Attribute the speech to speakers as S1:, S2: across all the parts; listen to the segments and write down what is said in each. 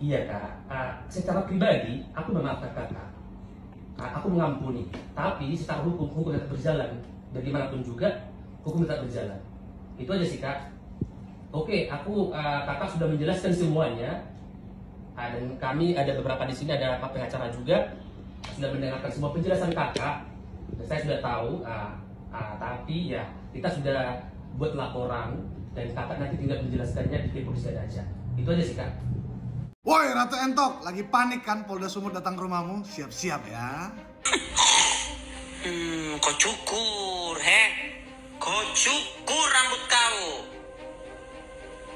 S1: Iya kak, secara pribadi aku memaafkan kakak. Aku mengampuni, tapi secara hukum tetap berjalan. Bagaimanapun juga hukum tetap berjalan. Itu aja sih kak. Oke, kakak sudah menjelaskan semuanya. Dan kami ada beberapa di sini, ada pak pengacara juga sudah mendengarkan semua penjelasan kakak. Dan saya sudah tahu. Tapi ya kita sudah buat laporan dan kakak nanti tinggal menjelaskannya di kepolisian aja. Itu aja sih kak.
S2: Woi Ratu Entok, lagi panik kan Polda Sumut datang ke rumahmu? Siap-siap ya.
S3: Kau cukur, kau cukur rambut kau.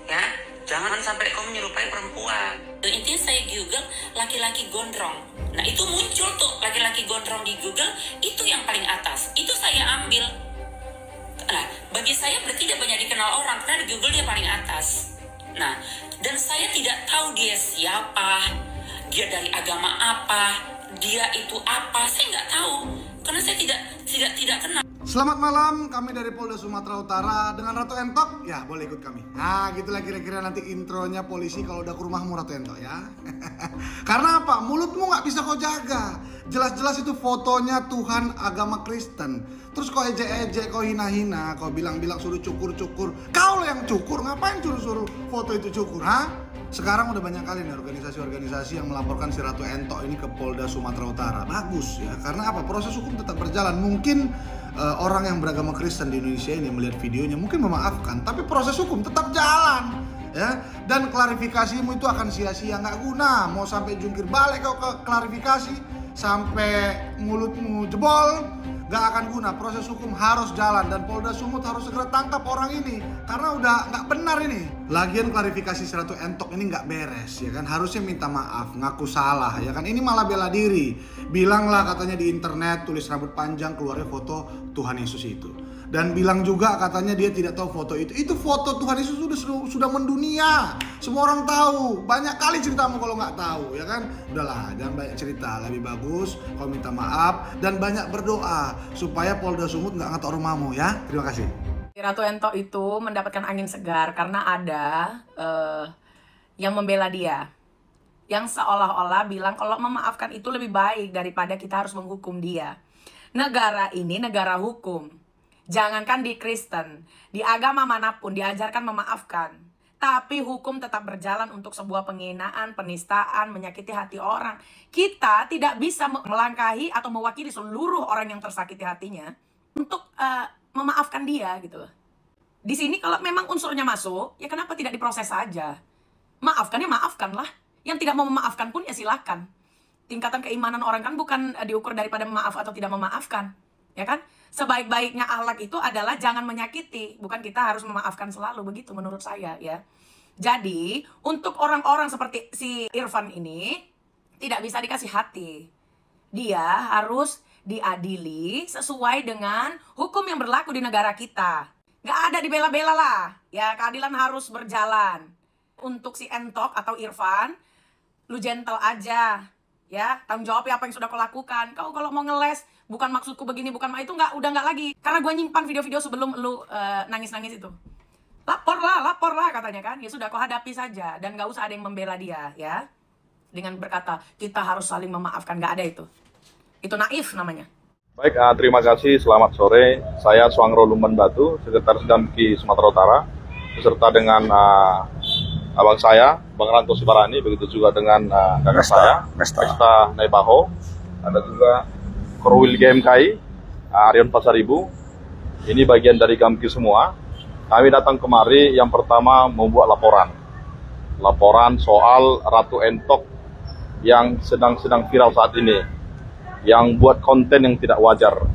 S3: Ya, jangan sampai kau menyerupai perempuan. Intinya saya Google laki-laki gondrong. Nah itu muncul tuh laki-laki gondrong di Google, itu yang paling atas. Itu saya ambil. Nah, bagi saya berarti dia banyak dikenal orang karena di Google dia paling atas. Nah, dan saya tidak tahu dia siapa, dia dari agama apa, dia itu apa, saya nggak tahu karena saya tidak kenal.
S2: Selamat malam, kami dari Polda Sumatera Utara dengan Ratu Entok. Ya, boleh ikut kami. Nah, gitulah kira-kira nanti intronya polisi kalau udah ke rumahmu Ratu Entok ya. Karena apa? Mulutmu nggak bisa kau jaga. Jelas-jelas itu fotonya Tuhan agama Kristen. Terus kau ejek-ejek, kau hina-hina, kau bilang-bilang suruh cukur-cukur. Kau lo yang cukur, ngapain suruh-suruh foto itu cukur, ha? Sekarang udah banyak kali nih organisasi-organisasi yang melaporkan si Ratu Entok ini ke Polda Sumatera Utara. Bagus ya, karena apa? Proses hukum tetap berjalan. Mungkin orang yang beragama Kristen di Indonesia ini melihat videonya mungkin memaafkan, tapi proses hukum tetap jalan. Ya, dan klarifikasimu itu akan sia-sia, nggak guna. Mau sampai jungkir balik kau ke klarifikasi, sampai mulutmu jebol, nggak akan guna. Proses hukum harus jalan dan Polda Sumut harus segera tangkap orang ini karena udah nggak benar ini. Lagian klarifikasi si Ratu Entok ini nggak beres ya kan, harusnya minta maaf, ngaku salah ya kan. Ini malah bela diri, bilanglah katanya di internet tulis rambut panjang keluarnya foto Tuhan Yesus itu. Dan bilang juga katanya dia tidak tahu foto itu. Itu foto Tuhan Yesus sudah mendunia. Semua orang tahu. Banyak kali ceritamu kalau nggak tahu, ya kan? Udahlah, jangan banyak cerita. Lebih bagus kau minta maaf dan banyak berdoa supaya Polda Sumut nggak ngatok rumahmu ya. Terima kasih.
S4: Ratu Entok itu mendapatkan angin segar karena ada yang membela dia. Yang seolah-olah bilang kalau memaafkan itu lebih baik daripada kita harus menghukum dia. Negara ini negara hukum. Jangankan di Kristen, di agama manapun diajarkan memaafkan. Tapi hukum tetap berjalan untuk sebuah penghinaan, penistaan, menyakiti hati orang. Kita tidak bisa melangkahi atau mewakili seluruh orang yang tersakiti hatinya untuk memaafkan dia gitu loh. Di sini kalau memang unsurnya masuk, ya kenapa tidak diproses saja? Maafkan ya maafkanlah. Yang tidak mau memaafkan pun ya silakan. Tingkatan keimanan orang kan bukan diukur daripada maaf atau tidak memaafkan, ya kan? Sebaik-baiknya akhlak itu adalah jangan menyakiti, bukan kita harus memaafkan selalu, begitu menurut saya ya. Jadi untuk orang-orang seperti si Irfan ini tidak bisa dikasih hati. Dia harus diadili sesuai dengan hukum yang berlaku di negara kita. Gak ada dibela-bela lah, ya keadilan harus berjalan. Untuk si Entok atau Irfan, lu gentle aja. Ya, tanggung jawab ya apa yang sudah kau lakukan. Kau kalau mau ngeles, bukan maksudku begini, bukan itu udah nggak lagi. Karena gue nyimpan video-video sebelum lu nangis-nangis itu. Lapor lah katanya kan. Ya sudah, kau hadapi saja dan nggak usah ada yang membela dia ya. Dengan berkata kita harus saling memaafkan, nggak ada itu. Itu naif namanya.
S5: Baik, terima kasih. Selamat sore. Saya Suangro Lumban Batu, Sekretaris Damki Sumatera Utara, beserta dengan abang saya, Bang Ranto Sibarani, begitu juga dengan kakak saya, Mesta Nebaho, ada juga Korwil GMKI, Arion Pasaribu. Ini bagian dari Gamki semua. Kami datang kemari yang pertama membuat laporan soal Ratu Entok yang sedang viral saat ini, yang buat konten yang tidak wajar.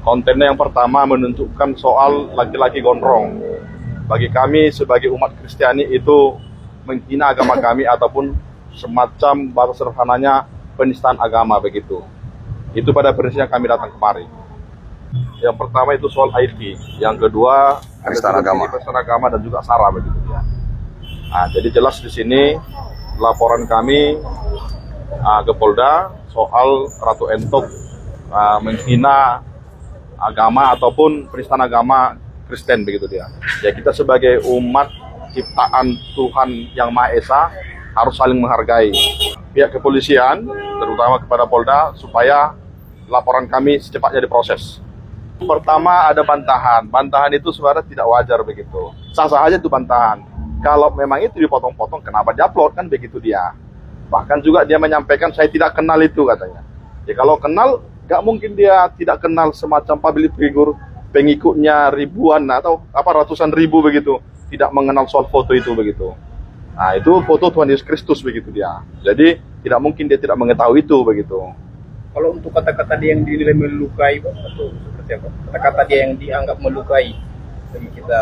S5: Kontennya yang pertama menunjukkan soal laki-laki gondrong. Bagi kami sebagai umat Kristiani itu menghina agama kami ataupun semacam bahasa sederhananya penistaan agama begitu. Itu pada prinsipnya kami datang kemari. Yang pertama itu soal IT, yang kedua penistaan agama dan juga sara begitu ya. Nah, jadi jelas di sini laporan kami ke Polda soal Ratu Entok menghina agama ataupun penistaan agama Kristen begitu dia. Ya kita sebagai umat ciptaan Tuhan yang Maha Esa harus saling menghargai. Pihak kepolisian, terutama kepada Polda, supaya laporan kami secepatnya diproses. Pertama ada bantahan. Bantahan itu sebenarnya tidak wajar begitu. Sah-sah aja itu bantahan. Kalau memang itu dipotong-potong, kenapa diupload, kan begitu dia. Bahkan juga dia menyampaikan saya tidak kenal itu katanya. Ya kalau kenal, nggak mungkin dia tidak kenal semacam public figure, pengikutnya ribuan atau ratusan ribu begitu, tidak mengenal soal foto itu begitu. Nah itu foto Tuhan Yesus Kristus begitu dia. Jadi tidak mungkin dia tidak mengetahui itu begitu.
S6: Kalau untuk kata-kata dia yang dinilai melukai, Pak, atau seperti apa? Kata-kata dia yang dianggap melukai bagi kita.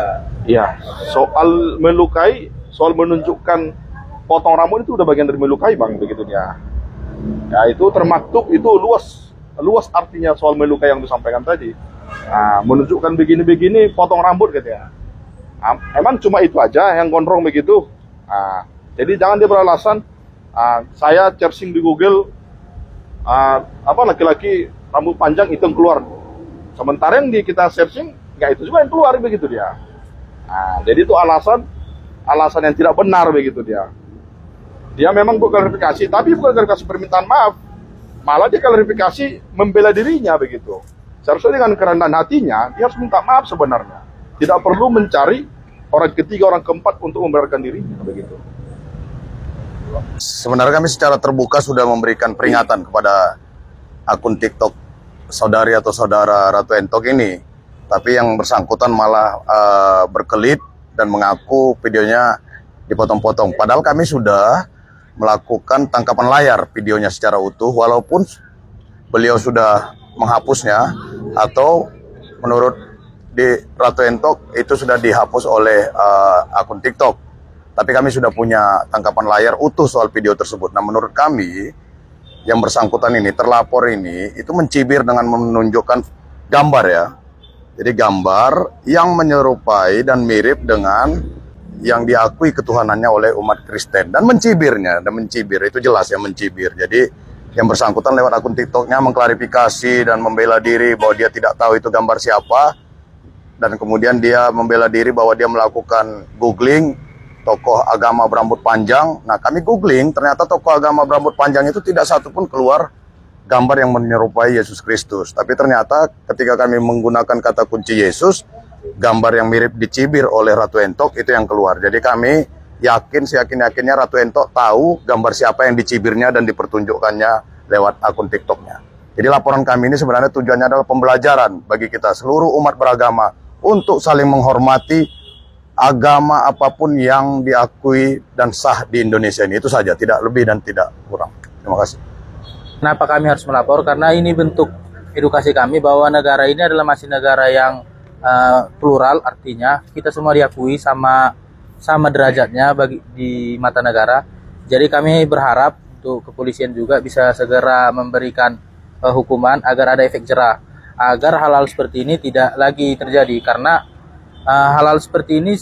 S5: Iya, soal melukai, soal menunjukkan potong rambut itu udah bagian dari melukai, Bang, begitu dia. Ya itu termaktub, itu luas artinya soal melukai yang disampaikan tadi. Nah, menunjukkan begini-begini, potong rambut katanya. Nah, emang cuma itu aja yang gondrong begitu. Nah, jadi jangan dia beralasan saya searching di Google laki-laki rambut panjang itu yang keluar. Sementara yang kita searching nggak itu juga yang keluar begitu dia. Nah, jadi itu alasan yang tidak benar begitu dia. Dia memang klarifikasi, tapi bukan klarifikasi permintaan maaf. Malah dia klarifikasi membela dirinya begitu. Seharusnya dengan kerendahan hatinya, dia harus minta maaf sebenarnya. Tidak perlu mencari orang ketiga, orang keempat untuk membenarkan dirinya begitu.
S7: Sebenarnya kami secara terbuka sudah memberikan peringatan kepada akun TikTok saudari atau saudara Ratu Entok ini. Tapi yang bersangkutan malah berkelit dan mengaku videonya dipotong-potong. Padahal kami sudah melakukan tangkapan layar videonya secara utuh, walaupun beliau sudah menghapusnya, atau menurut di Ratu Entok itu sudah dihapus oleh akun TikTok. Tapi kami sudah punya tangkapan layar utuh soal video tersebut. Nah, menurut kami yang bersangkutan ini, terlapor ini, itu mencibir dengan menunjukkan gambar ya. Jadi gambar yang menyerupai dan mirip dengan yang diakui ketuhanannya oleh umat Kristen. Dan mencibir, itu jelas ya, mencibir. Jadi yang bersangkutan lewat akun TikToknya mengklarifikasi dan membela diri bahwa dia tidak tahu itu gambar siapa. Dan kemudian dia membela diri bahwa dia melakukan googling tokoh agama berambut panjang. Nah, kami googling, ternyata tokoh agama berambut panjang itu tidak satu pun keluar gambar yang menyerupai Yesus Kristus. Tapi ternyata ketika kami menggunakan kata kunci Yesus, gambar yang mirip dicibir oleh Ratu Entok itu yang keluar. Jadi kami yakin, seyakin-yakinnya Ratu Entok tahu gambar siapa yang dicibirnya dan dipertunjukkannya lewat akun TikToknya. Jadi laporan kami ini sebenarnya tujuannya adalah pembelajaran bagi kita seluruh umat beragama untuk saling menghormati agama apapun yang diakui dan sah di Indonesia ini. Itu saja, tidak lebih dan tidak kurang. Terima kasih.
S6: Kenapa kami harus melapor? Karena ini bentuk edukasi kami bahwa negara ini adalah masih negara yang plural, artinya kita semua diakui sama derajatnya di mata negara. Jadi kami berharap untuk kepolisian juga bisa segera memberikan hukuman agar ada efek jerah, agar hal-hal seperti ini tidak lagi terjadi. Karena hal-hal seperti ini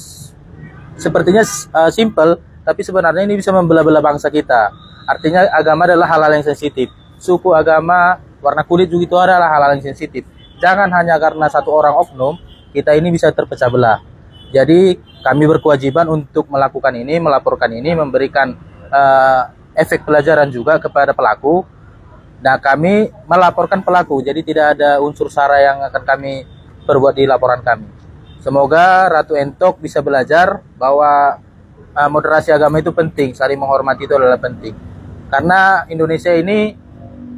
S6: sepertinya simple, tapi sebenarnya ini bisa membelah-belah bangsa kita. Artinya agama adalah hal-hal yang sensitif. Suku, agama, warna kulit juga itu adalah hal-hal yang sensitif. Jangan hanya karena satu orang oknum, kita ini bisa terpecah belah. Jadi kami berkewajiban untuk melakukan ini, melaporkan ini, memberikan efek pelajaran juga kepada pelaku. Nah, kami melaporkan pelaku, jadi tidak ada unsur sara yang akan kami perbuat di laporan kami. Semoga Ratu Entok bisa belajar bahwa moderasi agama itu penting, saling menghormati itu adalah penting. Karena Indonesia ini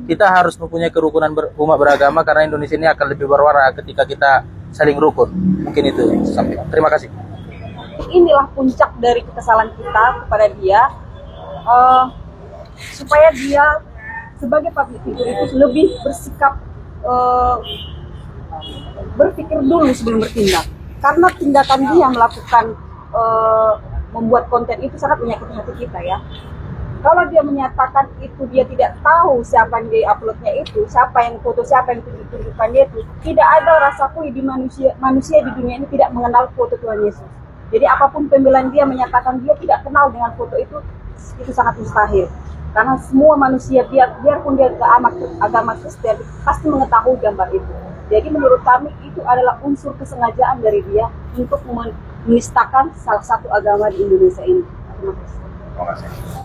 S6: kita harus mempunyai kerukunan umat beragama, karena Indonesia ini akan lebih berwarna ketika kita saling rukun. Mungkin itu sampai. Terima kasih.
S8: Inilah puncak dari kekesalan kita kepada dia, supaya dia sebagai public figure itu lebih bersikap, berpikir dulu sebelum bertindak. Karena tindakan dia melakukan membuat konten itu sangat menyakiti hati kita ya. Kalau dia menyatakan itu dia tidak tahu siapa yang di-uploadnya itu, siapa yang foto, siapa yang ditunjukkannya itu, tidak ada rasa pun di manusia di dunia ini tidak mengenal foto Tuhan Yesus. Jadi apapun pembelaan dia menyatakan dia tidak kenal dengan foto itu sangat mustahil. Karena semua manusia biarpun dia ke agama Kristen pasti mengetahui gambar itu. Jadi menurut kami itu adalah unsur kesengajaan dari dia untuk menistakan salah satu agama di Indonesia ini. Terima kasih.